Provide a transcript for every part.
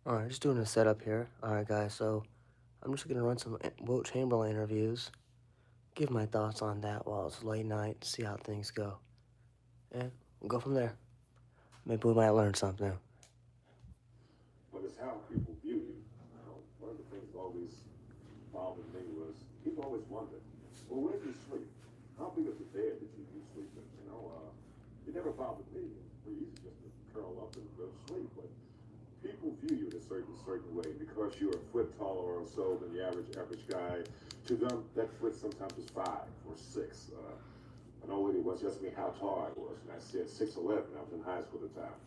Alright, just doing a setup here. Alright, guys, so I'm just gonna run some Wilt Chamberlain interviews, give my thoughts on that while it's late night, see how things go. And we'll go from there. Maybe we might learn something. But it's how people view you. One of the things that always bothered me was people always wondered, well, where do you sleep? How big is the bed that you sleep in? It never bothered me. It's pretty easy just to curl up and go to sleep. But people view you in a certain way because you're a foot taller or so than the average guy. To them, that foot sometimes is 5 or 6. An old lady once asked me how tall I was, and I said 6'11". I was in high school at the time.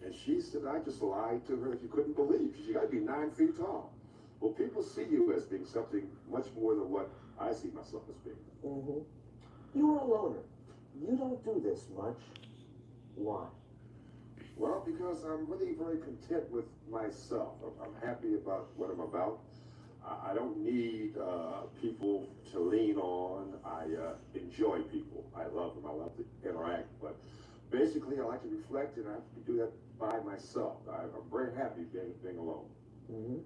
And she said, I just lied to her that you couldn't believe. She said, you got to be 9 feet tall. Well, people see you as being something much more than what I see myself as being. Mm-hmm. You're a loner. You don't do this much. Why? Well, because I'm really very content with myself. I'm happy about what I'm about. I don't need people to lean on. I enjoy people. I love them. I love to interact. But basically, I like to reflect, and I have to do that by myself. I'm very happy being alone. Mm-hmm.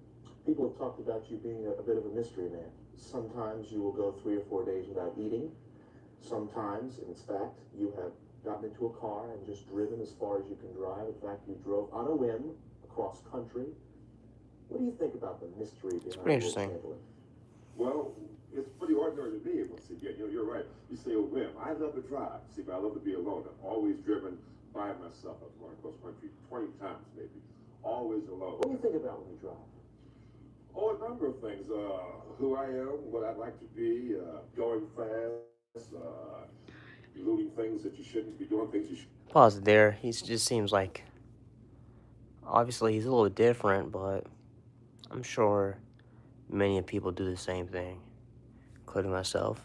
People have talked about you being a bit of a mystery man. Sometimes you will go 3 or 4 days without eating. Sometimes, in fact, you have gotten into a car and just driven as far as you can drive. In fact, you drove on a whim across country. What do you think about the mystery It's pretty behind Will interesting. Chamberlain? Well, it's pretty ordinary to me once again. You're right. You say a whim. I love to drive. See, but I love to be alone. I've always driven by myself. I've gone across country 20 times, maybe. Always alone. What do you think about when you drive? Oh, a number of things. Who I am, what I'd like to be, going fast, doing things that you shouldn't be doing, things you should. Pause it there. He just seems like, obviously, he's a little different, but I'm sure many people do the same thing, including myself.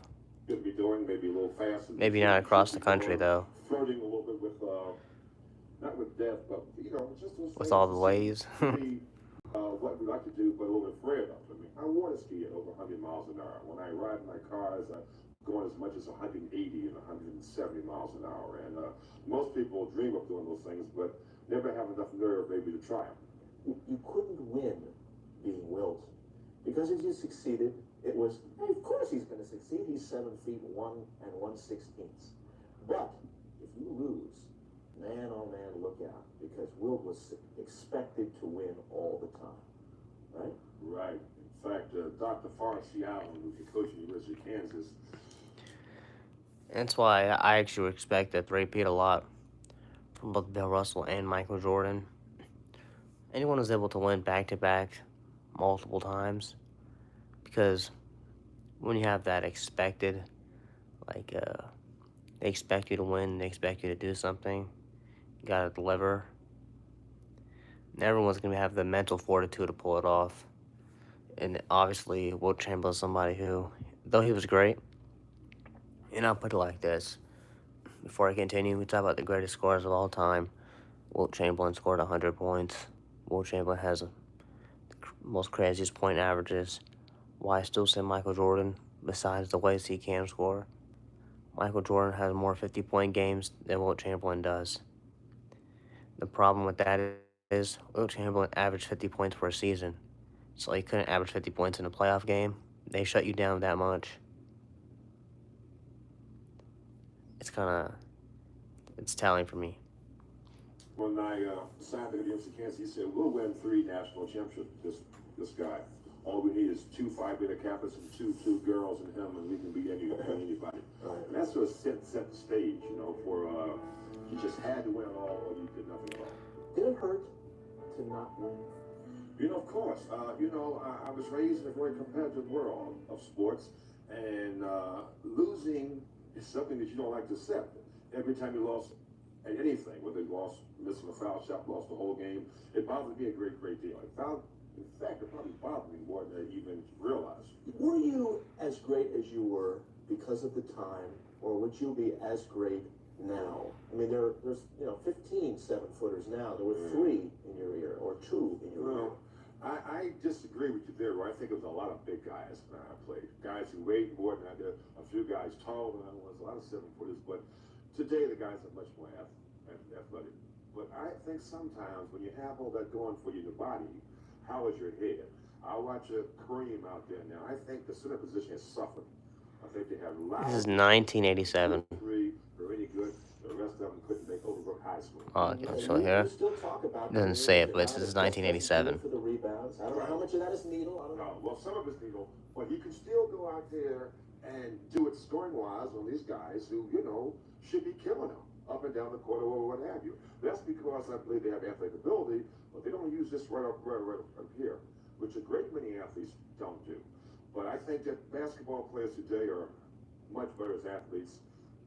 Should be doing, maybe a little faster than Maybe not you should across the be country, going, though, flirting a little bit with, not with death, but, just those with things all that the seem ways. to be what we like to do, but a little bit afraid of. I mean, I water ski at over 100 miles an hour. When I ride my cars, I go as much as 180 and 170 miles an hour. And most people dream of doing those things, but never have enough nerve maybe to try them. You couldn't win being Wilt. Because if you succeeded, it was, hey, of course he's going to succeed. He's 7 feet 1 and 1/16. But if you lose, man, oh man, look out. Because Wilt was expected to win all the time. Right? Right. In fact, Dr. Forrest Allen, who's the coach at the University of Kansas, That's why I actually expect that repeat a lot from both Bill Russell and Michael Jordan. Anyone who's able to win back to back multiple times, because when you have that expected, like, they expect you to win, they expect you to do something, you gotta deliver. And everyone's gonna have the mental fortitude to pull it off. And obviously, Wilt Chamberlain's somebody who, though he was great, and I'll put it like this before I continue, we talk about the greatest scorers of all time. Wilt Chamberlain scored 100 points. Wilt Chamberlain has the most craziest point averages. Why I still say Michael Jordan, besides the ways he can score. Michael Jordan has more 50-point games than Wilt Chamberlain does. The problem with that is Wilt Chamberlain averaged 50 points for a season. So he couldn't average 50 points in a playoff game. They shut you down that much. It's kind of, it's telling for me. when I signed with the University of Kansas, he said, we'll win 3 national championships, this guy. All we need is 2 Phi Beta Kappas and two girls and him, and we can beat anybody. And that sort of set the stage, for you just had to win it all or you did nothing wrong. Did it hurt to not win? Of course. I was raised in a very competitive world of sports, and losing is something that you don't like to accept. Every time you lost at anything, whether you lost, missing a foul shot, lost the whole game, it bothered me a great deal. In fact, it probably bothered me more than I even realized. Were you as great as you were because of the time, or would you be as great now? I mean, there's 15 7-footers now. There were 3 in your ear, or 2 in your ear. I disagree with you there. I think it was a lot of big guys when I played. Guys who weighed more than I did. A few guys taller than I was. A lot of 7-footers. But today the guys are much more athletic. But I think sometimes when you have all that going for you in your body, how is your head? I watch a Kareem out there now. I think the center position has suffered. I think they have This is loud 1987. three, they're really good. The rest of them couldn't make Overbrook High School. Oh, And okay, so you here still talk about it doesn't Kareem say as it, the but guy this is that just doesn't do 1987. it for the rebounds. I don't know how much of that is needle. I don't know. Well, some of it's needle, but he can still go out there and do it scoring-wise on these guys who, you know, should be killing them up and down the court or what have you. That's because I believe they have athletic ability, but they don't use this right up here, which a great many athletes don't do. But I think that basketball players today are much better as athletes.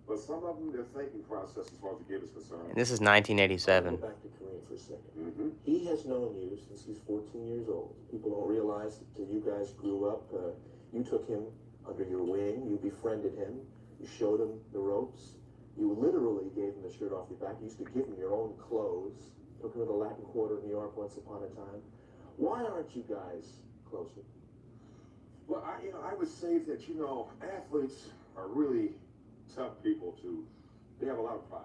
But some of them, their thinking process as far as the game is concerned. And this is I'll 1987. go back to Kareem for a second. He has known you since he's 14 years old. People don't realize that you guys grew up. You took him under your wing. You befriended him. You showed him the ropes. You literally gave him the shirt off your back. You used to give him your own clothes. Took him to the Latin Quarter in New York once upon a time. Why aren't you guys closer? Well, I would say that, athletes are really tough people they have a lot of pride.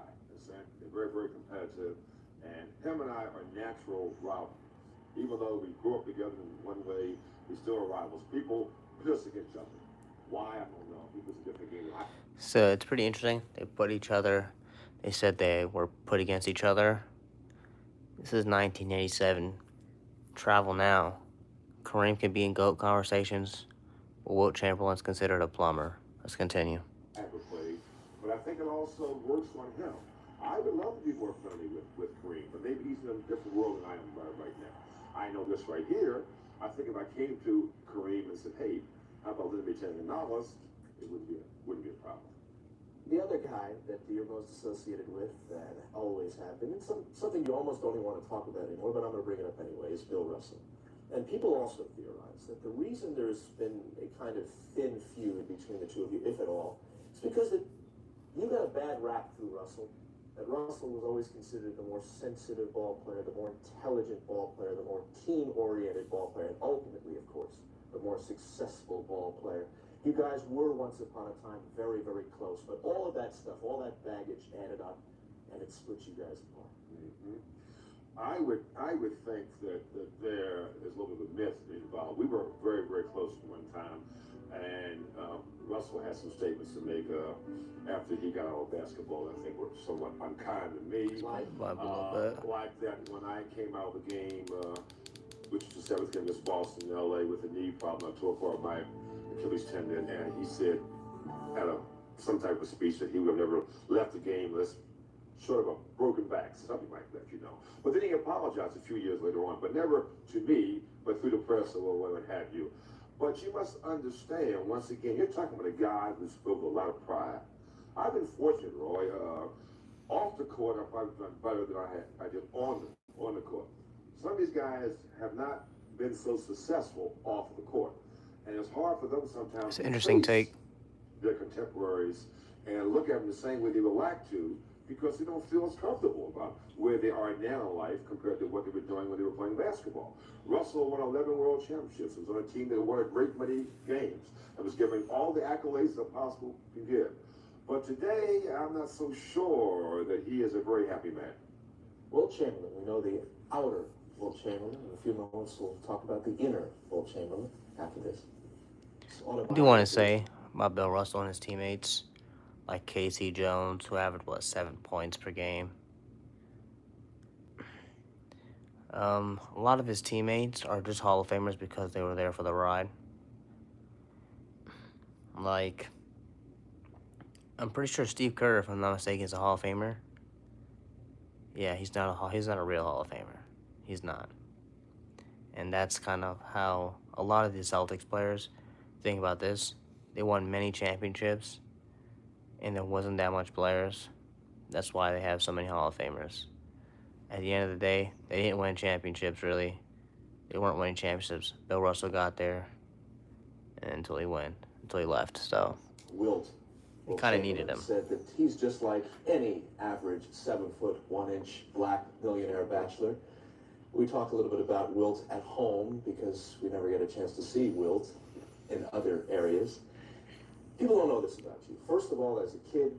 They're very, very competitive. And him and I are natural rivals. Even though we grew up together in one way, we still are rivals. People pit us against each other. Why? I don't know. People's a different game. So it's pretty interesting. They said they were put against each other. This is 1987. Travel now. Kareem can be in GOAT conversations. Wilt Chamberlain's considered a plumber. Let's continue. But I think it also works on him. I would love to be more friendly with Kareem, but maybe he's in a different world than I am right now. I know this right here. I think if I came to Kareem and said, hey, how about lending me $10 million, it wouldn't be a problem. The other guy that you're most associated with, and always have been, and something you almost don't even want to talk about anymore, but I'm going to bring it up anyway, is Bill Russell. And people also theorize that the reason there's been a kind of thin feud between the two of you, if at all, is because that you got a bad rap through Russell. That Russell was always considered the more sensitive ball player, the more intelligent ball player, the more team-oriented ball player, and ultimately, of course, the more successful ball player. You guys were once upon a time very, very close, but all of that stuff, all that baggage added up, and it split you guys apart. I would think that there is a little bit of myth involved. We were very, very close at one time, and Russell had some statements to make after he got out of basketball. I think were somewhat unkind to me. Like that when I came out of the game, which was the seventh game against Boston in L.A. with a knee problem. I tore apart my Achilles tendon, and he said at some type of speech that he would have never left the game unless sort of a broken back, something like that, But then he apologized a few years later on, but never to me, but through the press or what have you. But you must understand, once again, you're talking about a guy who's filled with a lot of pride. I've been fortunate, Roy. Off the court, I've probably done better than I did on the court. Some of these guys have not been so successful off the court. And it's hard for them sometimes It's an interesting take. Their contemporaries and look at them the same way they would like to, because they don't feel as comfortable about where they are now in life compared to what they were doing when they were playing basketball. Russell won 11 world championships. He was on a team that won a great many games and was given all the accolades that possible can give. But today, I'm not so sure that he is a very happy man. Will Chamberlain, we know the outer Will Chamberlain. In a few moments, we'll talk about the inner Will Chamberlain after this. I do want to say about Bill Russell and his teammates, like Casey Jones, who averaged, 7 points per game. A lot of his teammates are just Hall of Famers because they were there for the ride. Like, I'm pretty sure Steve Kerr, if I'm not mistaken, is a Hall of Famer. Yeah, he's not a real Hall of Famer. He's not. And that's kind of how a lot of the Celtics players think about this. They won many championships, and there wasn't that much players. That's why they have so many Hall of Famers. At the end of the day, they didn't win championships, really. They weren't winning championships. Bill Russell got there until he left. So Wilt kind of needed him. Said that he's just like any average 7-foot 1-inch black millionaire bachelor. We talk a little bit about Wilt at home because we never get a chance to see Wilt in other areas. People don't know this about you. First of all, as a kid,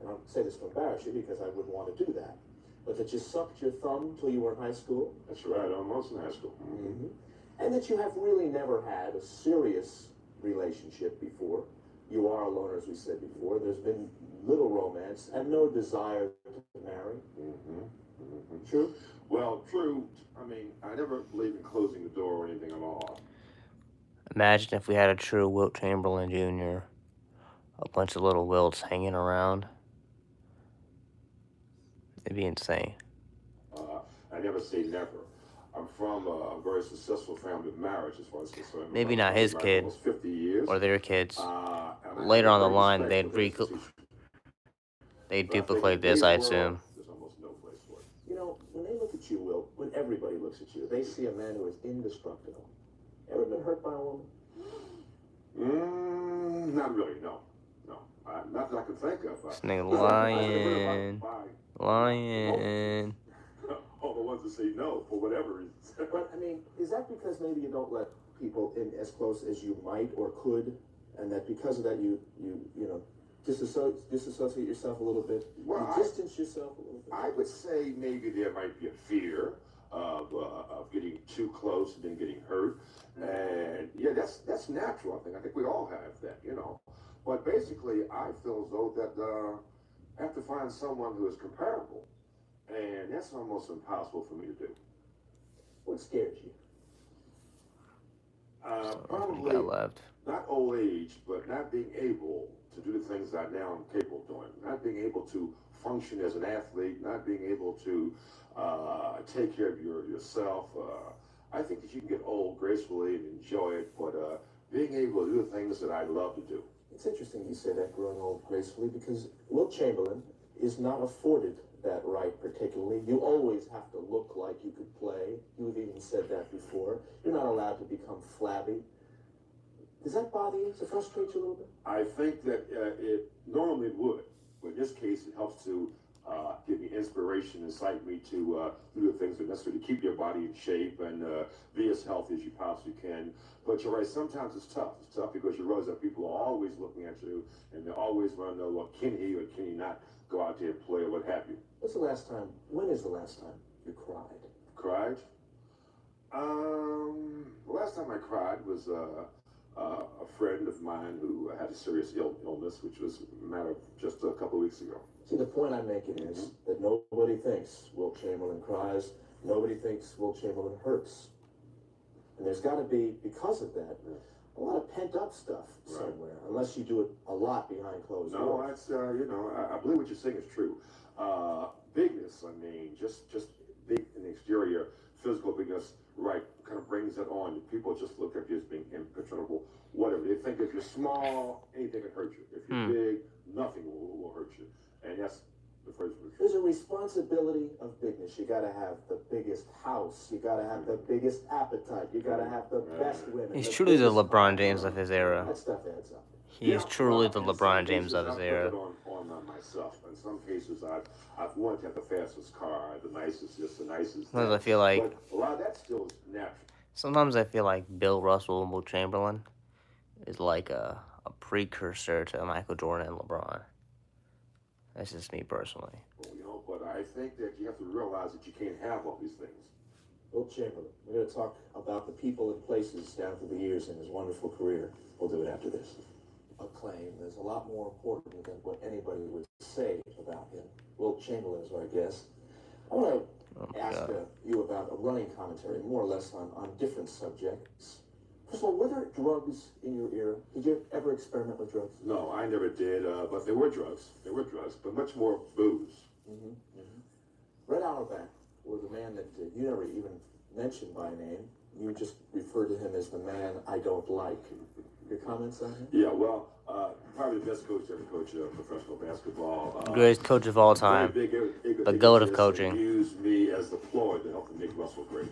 and I'll say this to embarrass you because I wouldn't want to do that, but that you sucked your thumb till you were in high school. That's right, almost in high school. and that you have really never had a serious relationship before. You are alone, as we said before. There's been little romance and no desire to marry. True? Well, true. I mean, I never believe in closing the door or anything at all. Imagine if we had a true Wilt Chamberlain Jr., a bunch of little Wilts hanging around. It'd be insane. I never say never. I'm from a very successful family of marriage as far as concerned. Maybe not his Married kid almost 50 years. or their kids. And I Later have on the great line, respect for their institution. they'd But I think duplicate in this, today's I world, assume. there's almost no place for it. You know, when they look at you, Will, when everybody looks at you, they see a man who is indestructible. Ever been hurt by a woman? Not really, no. No. Not that I can think of. This nigga lying. Lying. All the ones that say no for whatever reason. But, I mean, is that because maybe you don't let people in as close as you might or could, and that because of that you know, disassociate yourself a little bit? Well, you distance yourself a little bit? I would say maybe there might be a fear of getting too close and then getting hurt. And yeah, that's natural, I think. I think we all have that, you know. But basically, I feel as though that I have to find someone who is comparable. And that's almost impossible for me to do. What scares you? Probably not old age, but not being able to do the things that now I'm capable of doing. Not being able to function as an athlete, not being able to take care of yourself. I think that you can get old gracefully and enjoy it, but being able to do the things that I love to do. It's interesting you say that, growing old gracefully, because Wilt Chamberlain is not afforded that right particularly. You always have to look like you could play. You've even said that before. You're not allowed to become flabby. Does that bother you? Does it frustrate you a little bit? I think that it normally would, but in this case, it helps to give me inspiration, incite me to do the things that are necessary to keep your body in shape and be as healthy as you possibly can. But you're right, sometimes it's tough. It's tough because you realize that people are always looking at you, and they always want to know, well, can he or can he not go out there and play or what have you. When is the last time you cried? Cried? The last time I cried was a friend of mine who had a serious illness, which was a matter of just a couple of weeks ago. See, the point I'm making is that nobody thinks Wilt Chamberlain cries. Nobody thinks Wilt Chamberlain hurts. And there's got to be, because of that, a lot of pent-up stuff somewhere, unless you do it a lot behind closed doors. No, that's, you know, I believe what you're saying is true. Bigness, I mean, just big in the exterior, physical bigness, right, kind of brings it on. People just look at you as being impenetrable, whatever. They think if you're small, anything can hurt you. If you're big, nothing will hurt you. And that's the first one. There's a responsibility of bigness. You got to have the biggest house. You got to have the biggest appetite. You got to have the best women. He's truly the LeBron James of his era. That stuff adds up. He is truly the LeBron James of his era. On myself. In some cases, I've wanted to have the fastest car, the nicest, just the nicest. Sometimes I feel like, but a lot of that still is natural. sometimes I feel like Bill Russell and Will Chamberlain is like a precursor to Michael Jordan and LeBron. That's just me personally. Well, you know, but I think that you have to realize that you can't have all these things. Wilt Chamberlain. We're going to talk about the people and places down through the years in his wonderful career. We'll do it after this. Acclaim is a lot more important than what anybody would say about him. Wilt Chamberlain is our guest. I want to ask you about a running commentary, more or less on different subjects. First of all, were there drugs in your era? Did you ever experiment with drugs? No, I never did, but there were drugs. There were drugs, but much more booze. Red Auerbach was a man that you never even mentioned by name. You just referred to him as the man I don't like. Your comments on him? Yeah, well, probably the best coach ever coached professional basketball. Greatest coach of all time. The GOAT of coaching. Used me as the ploy to help him make Russell great.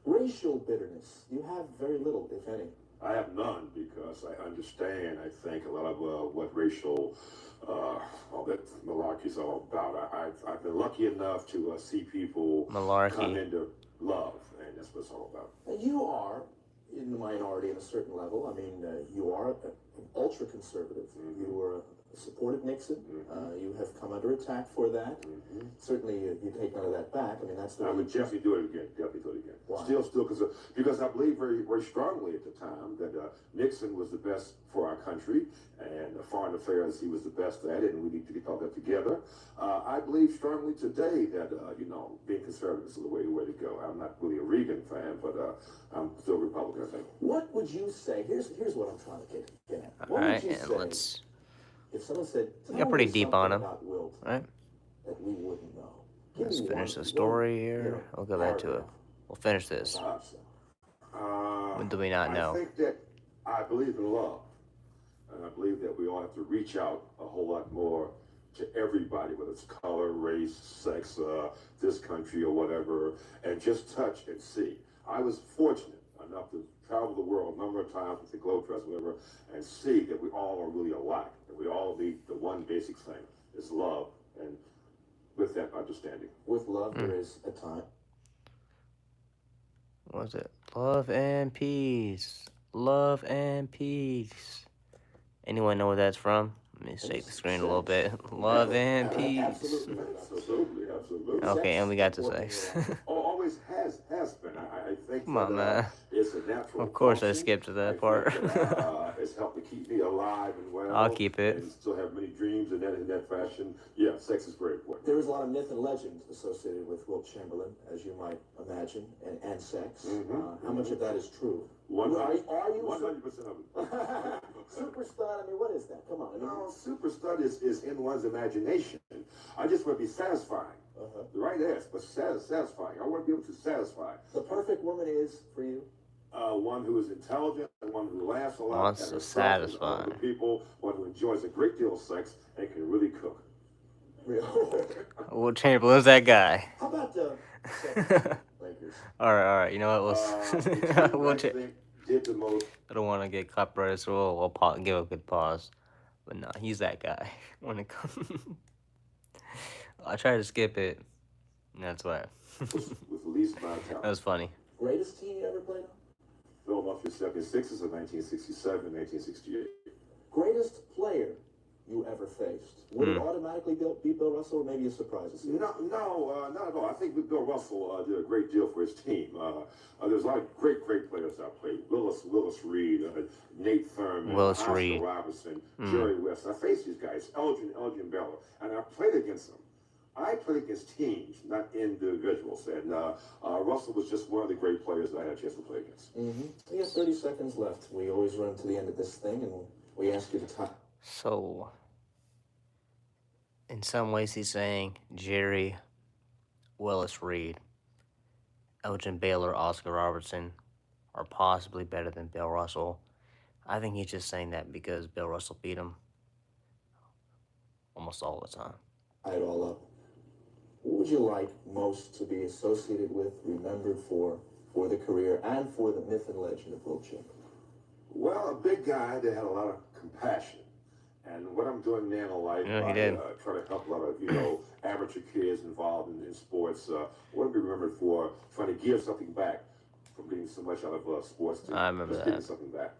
Racial bitterness. You have very little, if any. I have none because I understand, I think, a lot of what racial, all that malarkey is all about. I've been lucky enough to see people come into love, and that's what it's all about. And you are in the minority in a certain level. I mean, you are an ultra-conservative. You were supported Nixon. You have come under attack for that. Certainly, you take none of that back. I mean, that's the way I would definitely do it again. Definitely do it again. Why? Why? Still, because I believe very, very strongly at the time that Nixon was the best for our country, and foreign affairs he was the best at it, and we need to get all that together. I believe strongly today that being conservative is the way to go. I'm not really a Reagan fan, but I'm still Republican, I think. What would you say? Here's what I'm trying to get at. What Alright, would you and say let's. if someone said, We got "Tell pretty me deep on something him. about Wilt Alright, that we wouldn't know"? Give let's me finish the one, story here. I'll go back to it. paragraph. We'll finish this. What do we not know? I think that I believe in love, and I believe that we all have to reach out a whole lot more to everybody, whether it's color, race, sex, this country or whatever, and just touch and see. I was fortunate enough to travel the world a number of times with the Globetrotters, whatever, and see that we all are really alike, and we all need the one basic thing is love, and with that understanding. With love, there is a time. What was it? Love and peace. Love and peace. Anyone know where that's from? Let me shake the screen a little bit. Love and peace. Absolutely. Okay, and we got to sex. Always has been. I think. Come on, man. It's a natural. Of course, I function. skipped to that I part. think it's helped to keep me alive and well. I'll keep it. And still have many dreams in that fashion. Yeah, sex is very important. There is a lot of myth and legend associated with Wilt Chamberlain, as you might imagine, and sex. How much of that is true? Are you 100% of it. super stud? I mean, what is that? Come on. No, super stud is in one's imagination. I just want to be satisfying. The right ass, but satisfying. I want to be able to satisfy. The perfect woman is for you? One who is intelligent, and one who laughs a lot, Wants to satisfy people, one who enjoys a great deal of sex and can really cook. Wilt Chamberlain's that guy. How about Lakers? All right. You know what? Did the most. I don't want to get copyrighted, so we'll give a good pause. But no, he's that guy. When it comes, I tried to skip it. And that's why. with the least amount of talent. That was funny. Greatest team you ever played on? Philadelphia 76ers of 1967, 1968. Greatest player you ever faced? Would it automatically be Bill Russell, or maybe a surprise? No, not at all. I think Bill Russell did a great deal for his team. There's a lot of great players I played. Willis Reed, Nate Thurman, Willis Oscar Reed. Robinson, Jerry West. I faced these guys, Elgin Baylor, and I played against them. I played against teams, not individuals. And Russell was just one of the great players that I had a chance to play against. We have 30 seconds left. We always run to the end of this thing, and we ask you to time. So, in some ways, he's saying Jerry, Willis Reed, Elgin Baylor, Oscar Robertson are possibly better than Bill Russell. I think he's just saying that because Bill Russell beat him almost all the time. Tie it all up. What would you like most to be associated with, remembered for the career, and for the myth and legend of Wilt Chamberlain? Well, a big guy that had a lot of compassion. And what I'm doing now in life, Yeah, he I did. try to help a lot of, amateur kids involved in sports. I want to be remembered for trying to give something back from getting so much out of sports. I remember just that. Getting something back.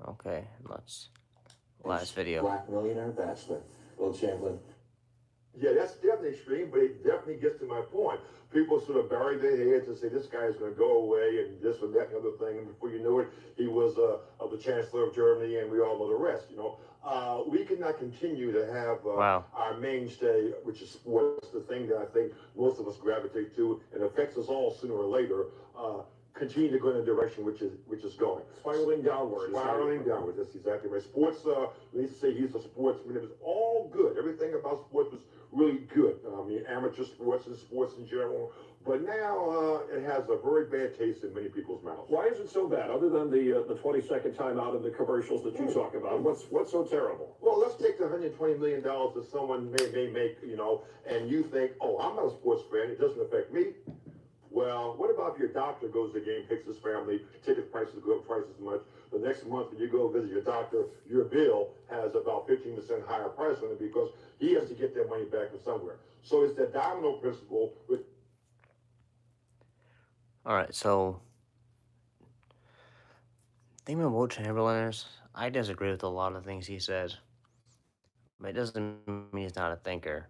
Okay, let's. Last video. Black millionaire bachelor, Wilt Chamberlain. Yeah, that's definitely extreme, but it definitely gets to my point. People sort of bury their heads and say, this guy is going to go away and this and that and other thing. And before you know it, he was the Chancellor of Germany, and we all know the rest, We cannot continue to have our mainstay, which is sports, the thing that I think most of us gravitate to and affects us all sooner or later, continue to go in a direction which is going. Spiraling downward. Spiraling downward, that's exactly right. Sports, we used to say he's a sportsman. It was all good. Everything about sports was really good. I mean, amateur sports and sports in general. But now it has a very bad taste in many people's mouths. Why is it so bad? Other than the 20-second timeout in the commercials that you talk about, what's so terrible? Well, let's take the $120 million that someone may make, and you think, oh, I'm not a sports fan. It doesn't affect me. Well, what about if your doctor goes to the game, picks his family, ticket prices go up twice as much. The next month when you go visit your doctor, your bill has about 15% higher price on it because he has to get that money back from somewhere. So it's the domino principle with. All right, so the thing about Wilt Chamberlain is I disagree with a lot of things he says, but it doesn't mean he's not a thinker.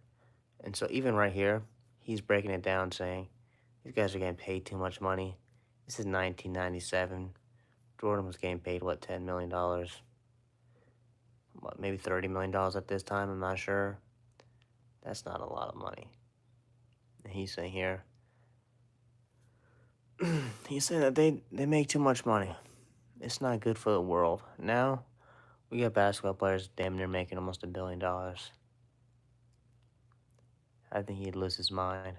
And so even right here, he's breaking it down saying these guys are getting paid too much money. This is 1997. Jordan was getting paid, what, $10 million? What, maybe $30 million at this time? I'm not sure. That's not a lot of money. And he's saying here, he's saying that they make too much money. It's not good for the world. Now, we got basketball players damn near making almost $1 billion. I think he'd lose his mind.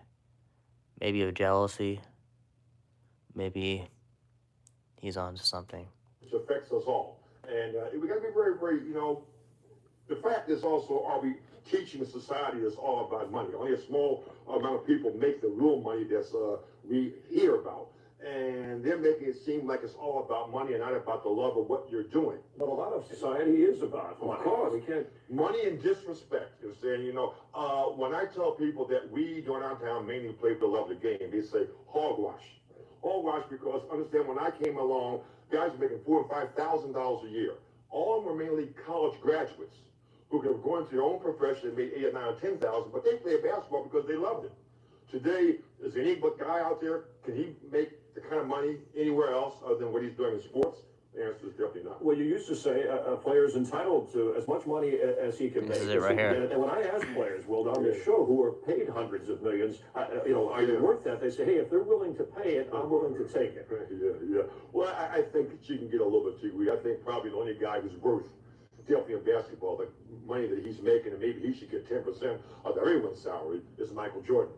Maybe of jealousy. Maybe he's on to something. Which affects us all. And we got to be very, very, the fact is also, are we teaching a society that's all about money? Only a small amount of people make the real money that's we hear about. And they're making it seem like it's all about money and not about the love of what you're doing. But a lot of society is about money. Of course. We can't. Money and disrespect. You're saying, when I tell people that we during our town mainly play for the love of the game, they say hogwash. Hogwash because, understand, when I came along, guys were making $4,000 and $5,000 a year. All of them were mainly college graduates who could go into their own profession and made $8,000 or $9,000 or $10,000, but they played basketball because they loved it. Today, is any guy out there, can he make the kind of money anywhere else other than what he's doing in sports? The answer is definitely not. Well, you used to say a player is entitled to as much money as he can make. This is it right here. And when I ask players, Will, on this show, who are paid hundreds of millions, are you worth that? They say, hey, if they're willing to pay it, I'm willing to take it. Yeah. Well, I think she can get a little bit too weak. I think probably the only guy who's worth, definitely in basketball, the money that he's making, and maybe he should get 10% of everyone's salary, is Michael Jordan.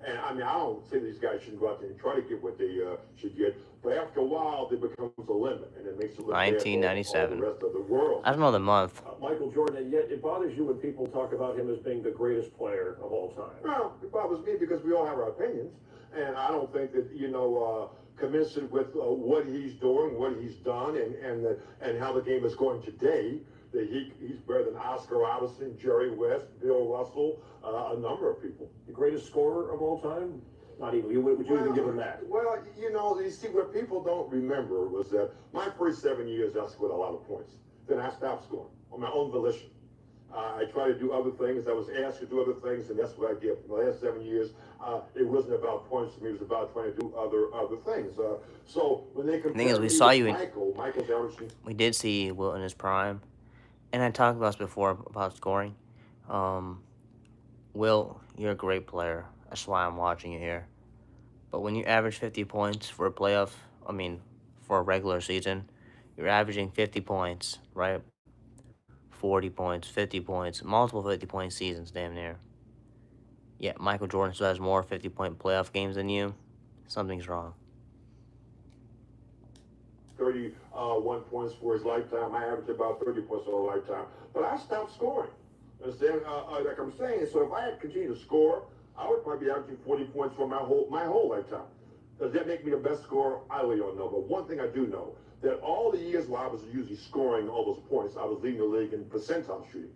And I mean, I don't say these guys shouldn't go out there and try to get what they should get, but after a while, there becomes a limit, and it makes it look 1997. bad for all the rest of the world. I don't know the month. Michael Jordan, and yet it bothers you when people talk about him as being the greatest player of all time. Well, it bothers me because we all have our opinions, and I don't think that, commensurate with what he's doing, what he's done, and how the game is going today, that he's better than Oscar Robertson, Jerry West, Bill Russell, a number of people. The greatest scorer of all time? Not even. Would you even give him that? Well, you see, what people don't remember was that my first 7 years, I scored a lot of points. Then I stopped scoring on my own volition. I tried to do other things. I was asked to do other things, and that's what I did. For the last 7 years, it wasn't about points to me. It was about trying to do other things. So when they compare The thing is, we me saw with you in, Michael's averaging. we did see Wilt in his prime. And I talked about this before about scoring. Will, you're a great player. That's why I'm watching you here. But when you average 50 points for a for a regular season, you're averaging 50 points, right? 40 points, 50 points, multiple 50-point seasons, damn near. Yet Michael Jordan still has more 50-point playoff games than you. Something's wrong. 31 points for his lifetime. I averaged about 30 points over a lifetime. But I stopped scoring. Understand? Like I'm saying, so if I had continued to score, I would probably be averaging 40 points for my whole lifetime. Does that make me the best scorer? I really don't know. But one thing I do know, that all the years while I was usually scoring all those points, I was leading the league in percentile shooting.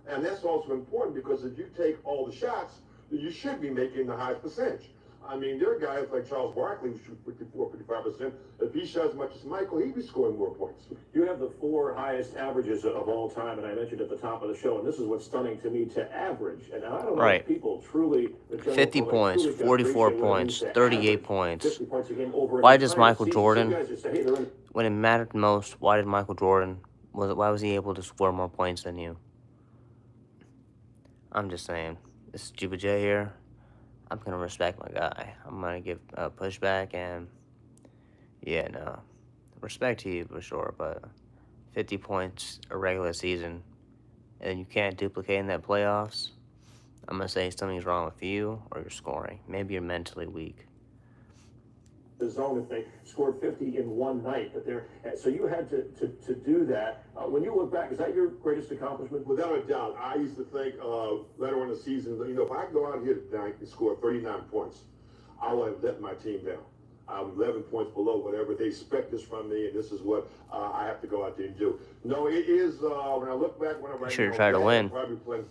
And that's also important because if you take all the shots, you should be making the highest percentage. I mean, there are guys like Charles Barkley who shoot 54, 55%. If he shot as much as Michael, he'd be scoring more points. You have the 4 highest averages of all time, and I mentioned at the top of the show, and this is what's stunning to me, to average. And I don't know if people truly... 50 points, 44 points, 38 points. 50 points a game over. Why does Michael Jordan, when it mattered most, why was he able to score more points than you? I'm just saying. This is Juba J here. I'm going to respect my guy. I'm going to give a pushback, and yeah, no. Respect to you for sure, but 50 points a regular season, and you can't duplicate in that playoffs, I'm going to say something's wrong with you or you're scoring. Maybe you're mentally weak. The zone if they scored 50 in one night, so you had to do that. When you look back, is that your greatest accomplishment? Without a doubt. I used to think later in the season, if I go out here tonight and score 39 points, I will have let my team down. I'm 11 points below whatever they expect this from me, and this is what I have to go out there and do. No, it is when I look back, whenever I should try to win. I'm probably playing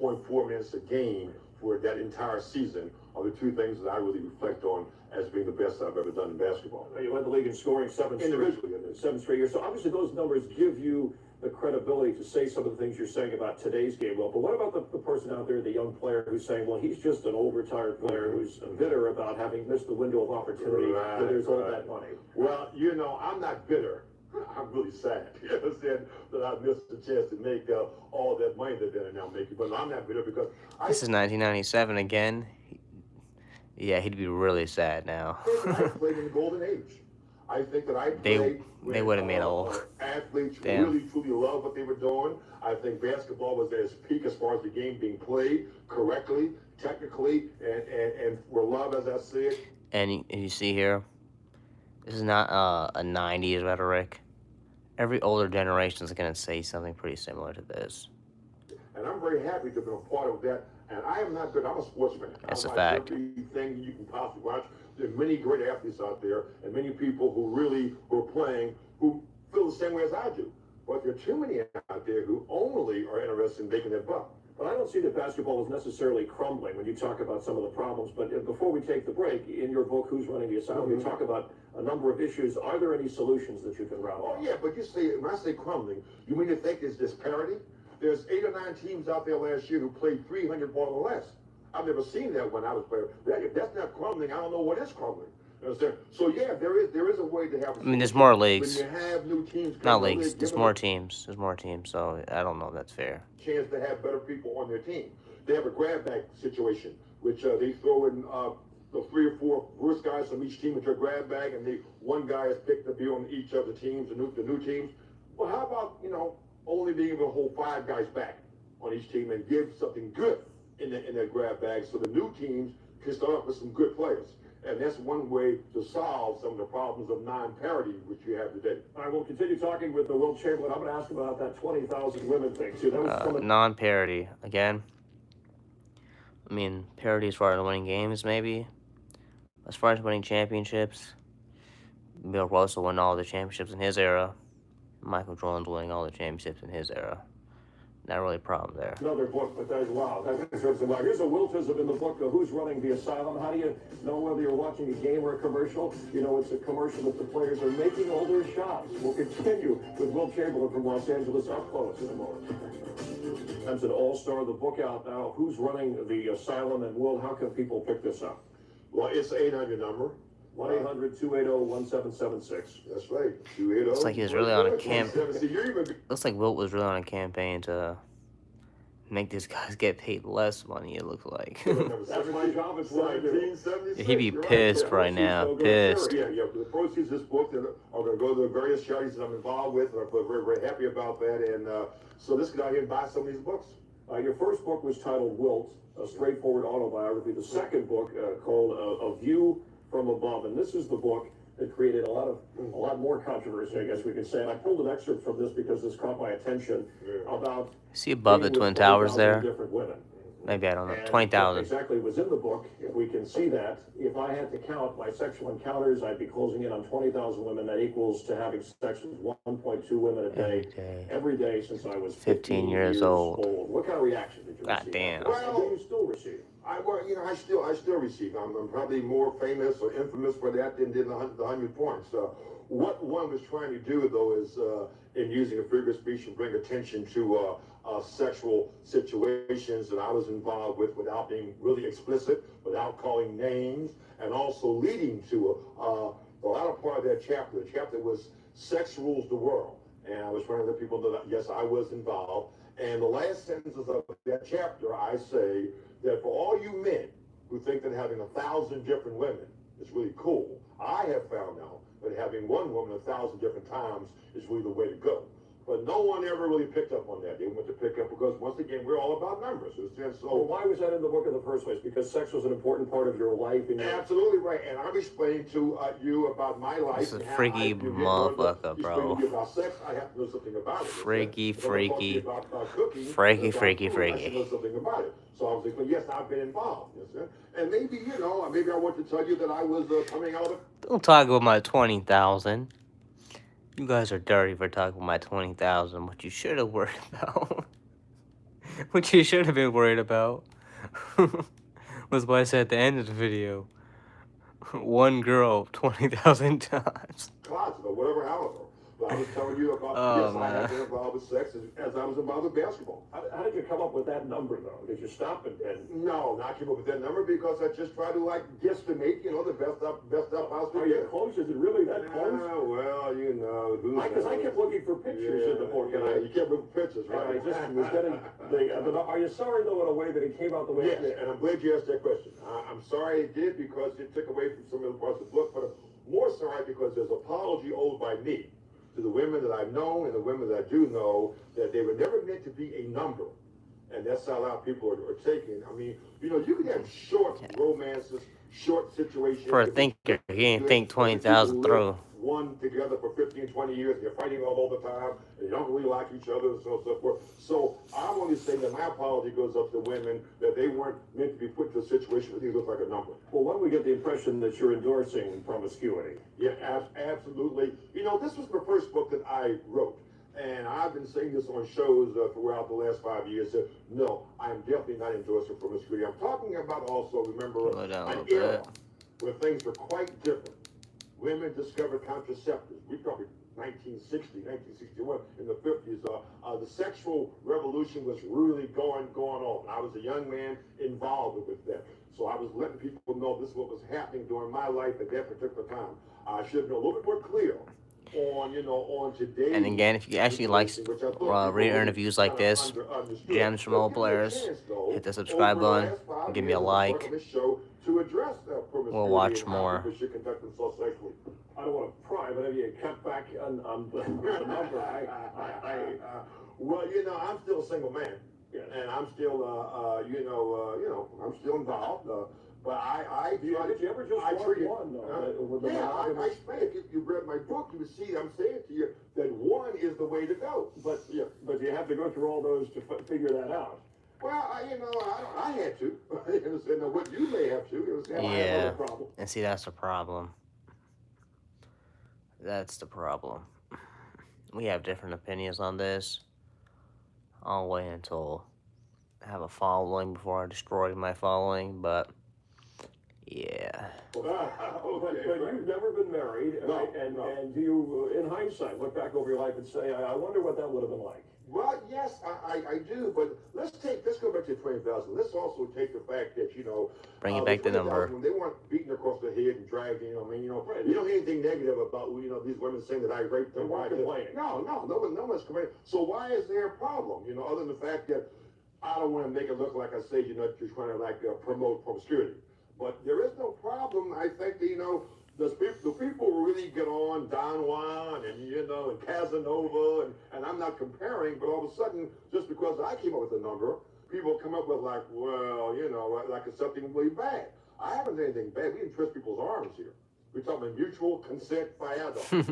48.4 minutes a game for that entire season are the two things that I really reflect on as being the best I've ever done in basketball. You led the league in scoring 7 straight years. So obviously those numbers give you the credibility to say some of the things you're saying about today's game, Will. But what about the person out there, the young player who's saying, well, he's just an old retired player who's bitter about having missed the window of opportunity where there's all that money? Well, you know, I'm not bitter. I'm really sad. You understand that I missed the chance to make all that money that they're now making. But I'm not bitter because This is 1997 again. Yeah, he'd be really sad now. I played in the golden age. I think that I They played would have made a athletes Damn. really truly love what they were doing. I think basketball was at its peak as far as the game being played correctly, technically, and were loved as I said. And you see here, this is not a 90s rhetoric. Every older generation is going to say something pretty similar to this. And I'm very happy to have been a part of that. And I am not good. I'm a sportsman. That's I a watch fact. everything you can possibly watch. There are many great athletes out there, and many people who really were playing who feel the same way as I do. But there are too many out there who only are interested in making that buck. But I don't see that basketball is necessarily crumbling when you talk about some of the problems. But before we take the break, in your book, Who's Running the Asylum, you talk about a number of issues. Are there any solutions that you can round Oh, off? yeah, but you say, when I say crumbling, you mean to think there's this parity? There's 8 or 9 teams out there last year who played 300 ball or less. I've never seen that when I was playing. If that's not crumbling, I don't know what is crumbling. You understand? So yeah, there is a way to have. I mean, there's more leagues. When you have new teams, Not leagues. There's more teams. There's more teams. So I don't know if that's fair. Chance to have better people on their team. They have a grab bag situation, which they throw in the 3 or 4 worst guys from each team into a grab bag, and one guy is picked to be on each of the teams, the new teams. Well, how about only being able to hold 5 guys back on each team and give something good in that grab bag, so the new teams can start off with some good players. And that's one way to solve some of the problems of non-parity which you have today. All right, we'll continue talking with the Wilt Chamberlain. I'm going to ask about that 20,000 women thing, too. That was from a Non-parity. Again, I mean, parity as far as winning games, maybe. As far as winning championships, Bill Russell won all the championships in his era. Michael Jordan's winning all the championships in his era. Not really a problem there. another book, but wow, that deserves a lot. Here's a Wiltism in the book, Who's Running the Asylum. How do you know whether you're watching a game or a commercial? You know, it's a commercial that the players are making all their shots. We'll continue with Wilt Chamberlain from Los Angeles up close in a moment. That's an all-star, the book out now, Who's Running the Asylum, and Will, how can people pick this up? Well, it's an 800 number. 1-800-280-1776. That's right. 280. Looks like he was really on a campaign. Looks like Wilt was really on a campaign to make these guys get paid less money, it looks like. That's my job. It's what I do. 1976. He'd be You're right. pissed Yeah, right now. proceeds Pissed. Yeah. The proceeds of this book are going to go to the various charities that I'm involved with, and I'm very, very happy about that. And so let's get out here and buy some of these books. Your first book was titled Wilt, a straightforward autobiography. The second book called A View from Above, and this is the book that created a lot more controversy, I guess we could say. And I pulled an excerpt from this because this caught my attention about. See above the being Twin with Towers 20,000 there? Different women. Maybe, I don't know, And 20,000. Exactly was in the book. If we can see that, if I had to count my sexual encounters, I'd be closing in on 20,000 women. That equals to having sex with 1.2 women a day, every day since I was 15 years old. What kind of reaction did you God receive? damn. Well, do you still receive? I still receive. I'm probably more famous or infamous for that than the 100 points. What one was trying to do, though, is in using a figure of speech to bring attention to sexual situations that I was involved with without being really explicit, without calling names, and also leading to the latter part of that chapter. The chapter was Sex Rules the World. And I was trying to let people know that, yes, I was involved. And the last sentences of that chapter, I say that for all you men who think that having 1,000 different women is really cool, I have found out that having one woman 1,000 different times is really the way to go. But no one ever really picked up on that. They went to pick up because, once again, we're all about numbers. So why was that in the book in the first place? Because sex was an important part of your life. And absolutely right. And I'm explaining to you about my life. This is a freaky motherfucker, bro. About sex, I have to know something about it. Freaky. Freaky. Freaky. I know something about it. So I was like, well, yes, I've been involved. Yes, and maybe, maybe I want to tell you that I was coming out of. Don't talk about my 20,000. You guys are dirty for talking about my 20,000. What you should have worried about. What you should have been worried about was what I said at the end of the video. One girl 20,000 times. Closet or whatever, however. But I was telling you about, Oh, yes, I have man. been involved with sex as I was involved with basketball. How did you come up with that number, though? Did you stop and No, not keep up with that number because I just try to like guesstimate, you know, the best up house are you close? Is it really that close? Well, you know, Because I kept looking for pictures in the book, and you kept looking for pictures, and right? I just was getting are you sorry, though, in a way that it came out the way Yes, it did? and I'm glad you asked that question. I'm sorry it did because it took away from some of the parts of the book, but I'm more sorry because there's an apology owed by me to the women that I've known and the women that I do know that they were never meant to be a number. And that's how a lot of people are taking. I mean, you know, you can have short romances, short situations. For a thinker, he didn't think 20,000 through. One together for 15, 20 years, and you're fighting all the time, and you don't really like each other, and so on and so forth. So I'm only saying that my apology goes up to women that they weren't meant to be put into a situation where these look like a number. Well, when we get the impression that you're endorsing promiscuity. Yeah, absolutely. You know, this was the first book that I wrote. And I've been saying this on shows throughout the last 5 years. No, I'm definitely not endorsing promiscuity. I'm talking about also, remember, Slow down a an little era bit. where things were quite different. Women discovered contraceptives. We probably 1960, 1961, in the 50s. The sexual revolution was really going on. I was a young man involved with that. So I was letting people know this is what was happening during my life at that particular time. I should be a little bit more clear on, you know, on today. And again, if you actually like read interviews like this, gems from old players, hit the subscribe button, give me a like. We'll watch more. I don't want to pry, but have you cut back on the number? Well, you know, I'm still a single man, and I'm still, I'm still involved. But did you ever just want one? If you read my book, you would see I'm saying to you that one is the way to go. But you have to go through all those to figure that out. Well, I had to. And what you may have to. Yeah, and see, that's the problem. That's the problem. We have different opinions on this. I'll wait until I have a following before I destroy my following, but yeah. But you've never been married, right? And do you, in hindsight, look back over your life and say, I wonder what that would have been like? Well, yes, I do, but let's go back to 20,000. Let's also take the fact that, you know, Bring it back the number. When they weren't beaten across the head and dragged, you know, you don't hear anything negative about, you know, these women saying that I raped them. They're complaining. No one's complaining. So why is there a problem? You know, other than the fact that I don't want to make it look like I say, you know, you're trying to like promote promiscuity. But there is no problem. I think that, you know, the people really get on Don Juan and, you know, and Casanova, and I'm not comparing, but all of a sudden, just because I came up with a number, people come up with like, well, you know, like it's something really bad. I haven't done anything bad. We didn't twist people's arms here. We're talking about mutual consent by adults. All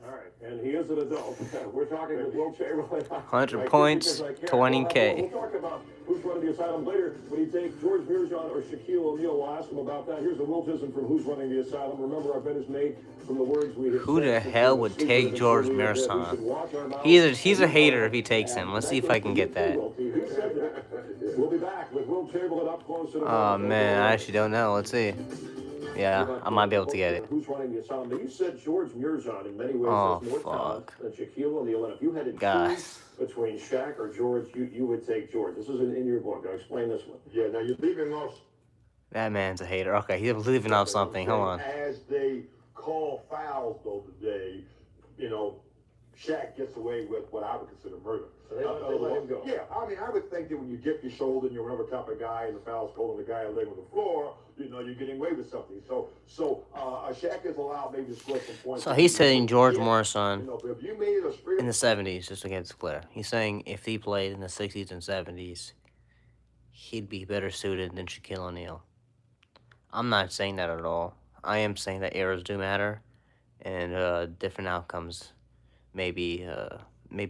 right, and he is an adult. We're talking with Wilt Chamberlain. 100 points, 20K. We'll talk about who's running the asylum later. When you take George Mirzon or Shaquille O'Neal, we'll ask him about that. Here's a Wiltism from Who's Running the Asylum. Remember, our bet is made from the words we have Who the said. hell would take George Mirzon? He's a hater if he takes him. Let's see if I can get that. We'll be back with Wilt Chamberlain up close. Oh man, I actually don't know. Let's see. Yeah, I might be able to get it. Who's running the asylum? You said George Mirzon in many ways Oh, has more talent fuck. than Shaquille O'Neal. And if you had to Guys. choose between Shaq or George, you would take George. This is in your book. Now explain this one. Yeah, now you're leaving off. That man's a hater. Okay, he's leaving off something. Hold on. As they call fouls, though, today, you know, Shaq gets away with what I would consider murder. So they let him go. Yeah, I mean, I would think that when you dip your shoulder and you run over top of a guy and the foul's cold and the guy laying on the floor, you know, you're getting away with something. So Shaq is allowed maybe to score some points. So he's saying George Morrison You know, but if you made it a straight in the 70s, just to get it clear. He's saying if he played in the 60s and 70s, he'd be better suited than Shaquille O'Neal. I'm not saying that at all. I am saying that eras do matter, and different outcomes maybe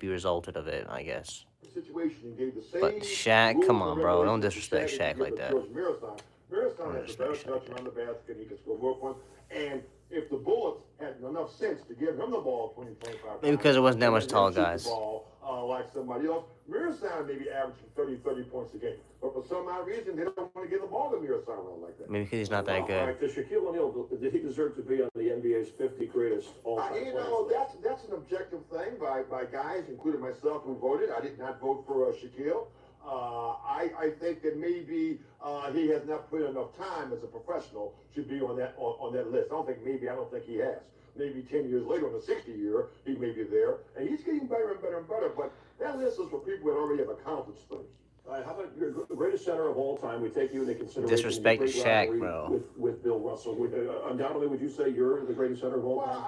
resulted of it, I guess. situation and gave the same But Shaq, come on, bro. Don't regulation disrespect that Shaq like that. George Mirzon has a better touch around the basket. He can score more points. And if the Bullets had enough sense to give him the ball 20, 25 Maybe because there wasn't that much and tall shoot the guys. ball, like somebody else, Mirzon maybe averaging 30 points a game. But for some odd reason, they don't want to give the ball to Mirzon like that. Maybe because he's not that All good. right, does Shaquille O'Neal, did he deserve to be on the the NBA's 50 greatest all-time You players. know, that's an objective thing by guys, including myself, who voted. I did not vote for Shaquille. I think that maybe he has not put enough time as a professional to be on that list. I don't think he has. Maybe 10 years later, on the 60th year, he may be there, and he's getting better and better and better. But that list is for people that already have accomplished things. All right, how about your greatest center of all time? We take you into consideration. Disrespect your great Shaq, rivalry bro. With Bill Russell. Undoubtedly, would you say you're the greatest center of all time?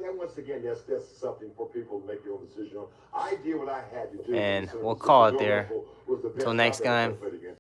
Well, once again, that's something for people to make their own decision on. I did what I had to do. And we'll call it there. Was the best Until next I've ever time. played against.